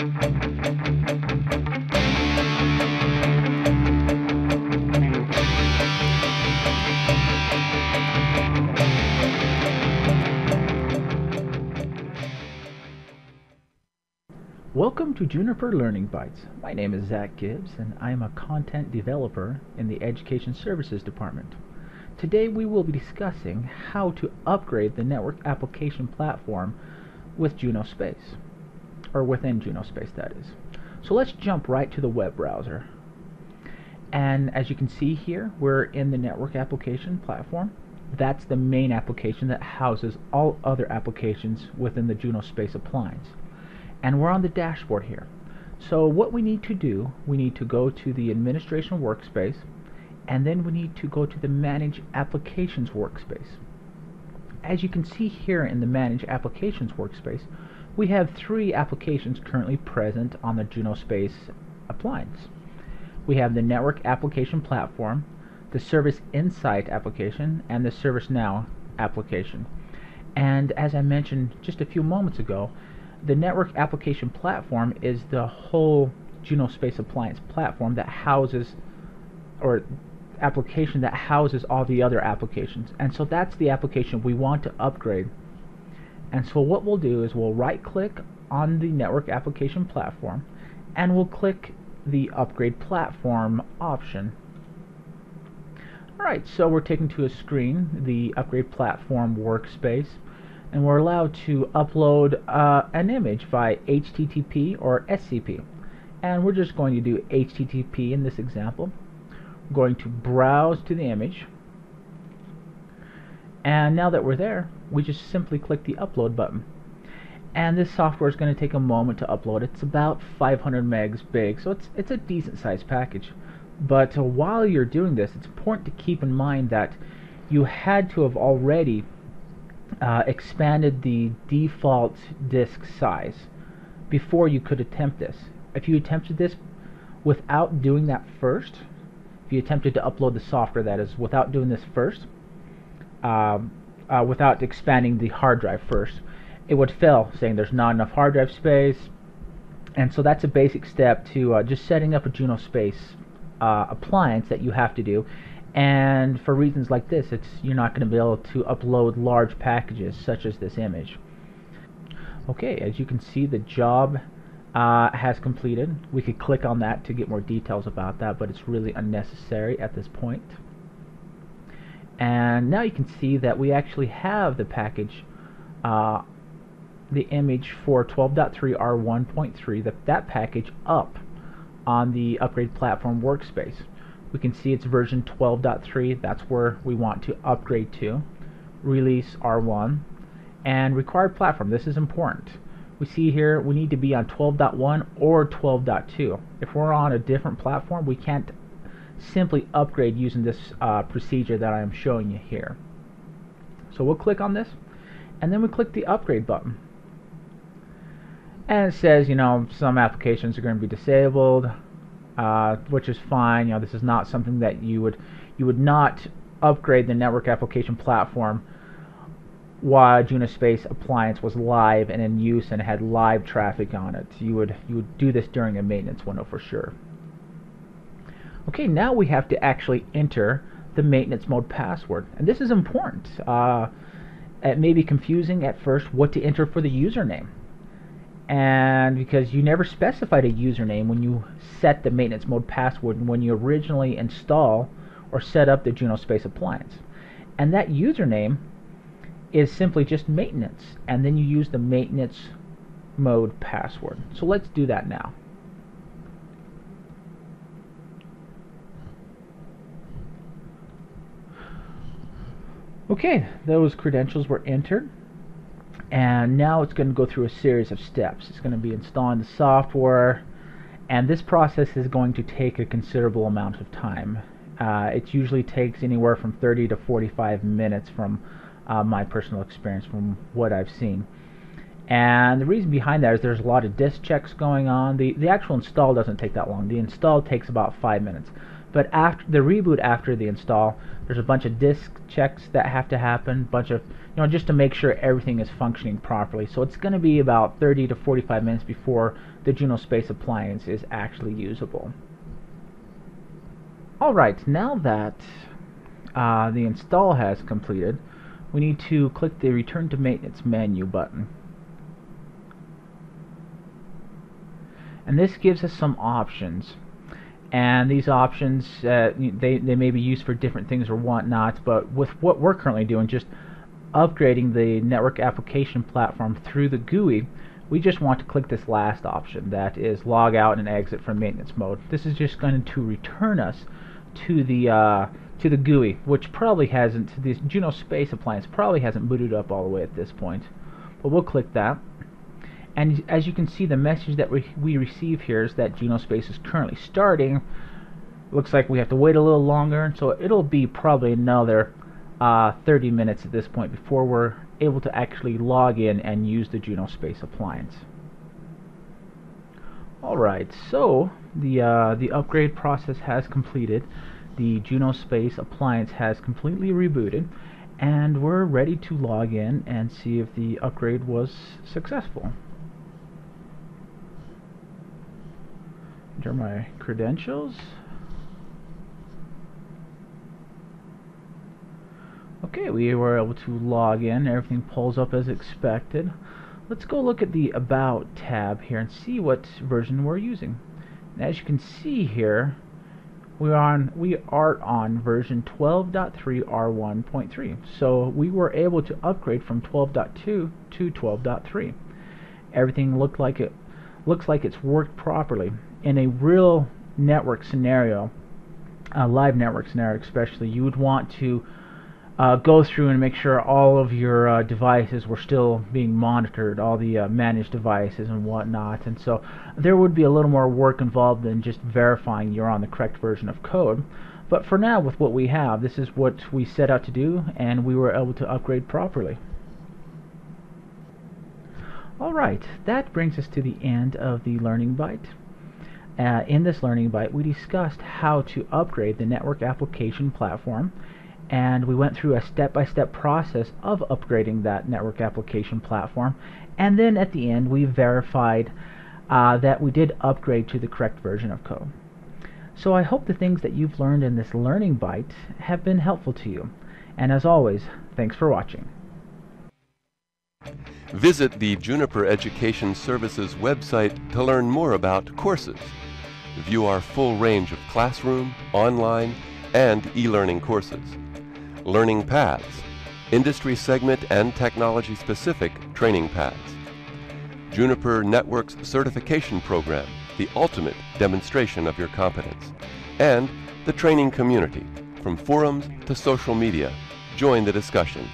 Welcome to Juniper Learning Bytes. My name is Zach Gibbs and I am a content developer in the Education Services Department. Today we will be discussing how to upgrade the network application platform with Junos Space, or within Junos Space that is. So let's jump right to the web browser. And as you can see here, we're in the network application platform. That's the main application that houses all other applications within the Junos Space appliance. And we're on the dashboard here. So what we need to do, we need to go to the administration workspace, and then we need to go to the manage applications workspace. As you can see here in the manage applications workspace, we have 3 applications currently present on the Junos Space appliance. We have the network application platform, the Service Insight application, and the ServiceNow application. And as I mentioned just a few moments ago, the network application platform is the whole Junos Space appliance platform that houses, or application that houses all the other applications. And so that's the application we want to upgrade. And so what we'll do is we'll right click on the network application platform and we'll click the upgrade platform option. Alright, so we're taken to a screen, the upgrade platform workspace, and we're allowed to upload an image by HTTP or SCP. And we're just going to do HTTP in this example. We're going to browse to the image. And now that we're there, we just simply click the upload button. And this software is going to take a moment to upload. It's about 500 megs big, so it's a decent sized package. But while you're doing this, it's important to keep in mind that you had to have already expanded the default disk size before you could attempt this. If you attempted this without doing that first, if you attempted to upload the software, that is, without doing this first, without expanding the hard drive first, it would fail, saying there's not enough hard drive space. And so that's a basic step to just setting up a Junos Space appliance that you have to do. And for reasons like this, you're not going to be able to upload large packages such as this image. Okay, as you can see, the job has completed. We could click on that to get more details about that, but it's really unnecessary at this point. And now you can see that we actually have the package, the image for 12.3 R1.3, that package up on the upgrade platform workspace. We can see it's version 12.3, that's where we want to upgrade to. Release R1 and required platform, this is important. We see here we need to be on 12.1 or 12.2. If we're on a different platform, we can't simply upgrade using this procedure that I am showing you here. So we'll click on this and then we click the upgrade button. And it says, you know, some applications are going to be disabled. Which is fine. You know, this is not something that you would not upgrade the network application platform while Junos Space appliance was live and in use and had live traffic on it. You would do this during a maintenance window for sure. Okay, now we have to actually enter the maintenance mode password, and this is important. It may be confusing at first what to enter for the username. And because you never specified a username when you set the maintenance mode password when you originally install or set up the Junos Space appliance. And that username is simply just maintenance, and then you use the maintenance mode password. So let's do that now. Okay, those credentials were entered. And now it's going to go through a series of steps. It's going to be installing the software, and this process is going to take a considerable amount of time. It usually takes anywhere from 30 to 45 minutes from my personal experience, from what I've seen. And the reason behind that is there's a lot of disk checks going on. The actual install doesn't take that long. The install takes about 5 minutes. But after the reboot, after the install, there's a bunch of disk checks that have to happen, just to make sure everything is functioning properly. So it's going to be about 30 to 45 minutes before the Junos Space appliance is actually usable. Alright, now that the install has completed, we need to click the Return to Maintenance menu button. And this gives us some options. And these options, they may be used for different things or whatnot, but with what we're currently doing, just upgrading the network application platform through the GUI, we just want to click this last option, that is log out and exit from maintenance mode. This is just going to return us to the GUI, which probably hasn't, this Junos Space appliance probably hasn't booted up all the way at this point. But we'll click that. And as you can see, the message that we receive here is that Junos Space is currently starting. Looks like we have to wait a little longer, so it'll be probably another 30 minutes at this point before we're able to actually log in and use the Junos Space appliance. Alright, so the upgrade process has completed. The Junos Space appliance has completely rebooted, and we're ready to log in and see if the upgrade was successful. Enter my credentials. Okay, we were able to log in. Everything pulls up as expected. Let's go look at the About tab here and see what version we're using. And as you can see here, we are on version 12.3 R1.3. So we were able to upgrade from 12.2 to 12.3. Everything looks like it's worked properly. In a real network scenario, a live network scenario especially, you would want to go through and make sure all of your devices were still being monitored, all the managed devices and whatnot, and so there would be a little more work involved than just verifying you're on the correct version of code. But for now, with what we have, this is what we set out to do, and we were able to upgrade properly. Alright, that brings us to the end of the Learning Byte. In this Learning Byte, we discussed how to upgrade the network application platform, and we went through a step-by-step process of upgrading that network application platform, and then at the end we verified that we did upgrade to the correct version of code. So I hope the things that you've learned in this Learning Byte have been helpful to you, and as always, thanks for watching. Visit the Juniper Education Services website to learn more about courses. View our full range of classroom, online, and e-learning courses. Learning paths, industry segment and technology-specific training paths. Juniper Networks Certification Program, the ultimate demonstration of your competence. And the training community, from forums to social media. Join the discussion.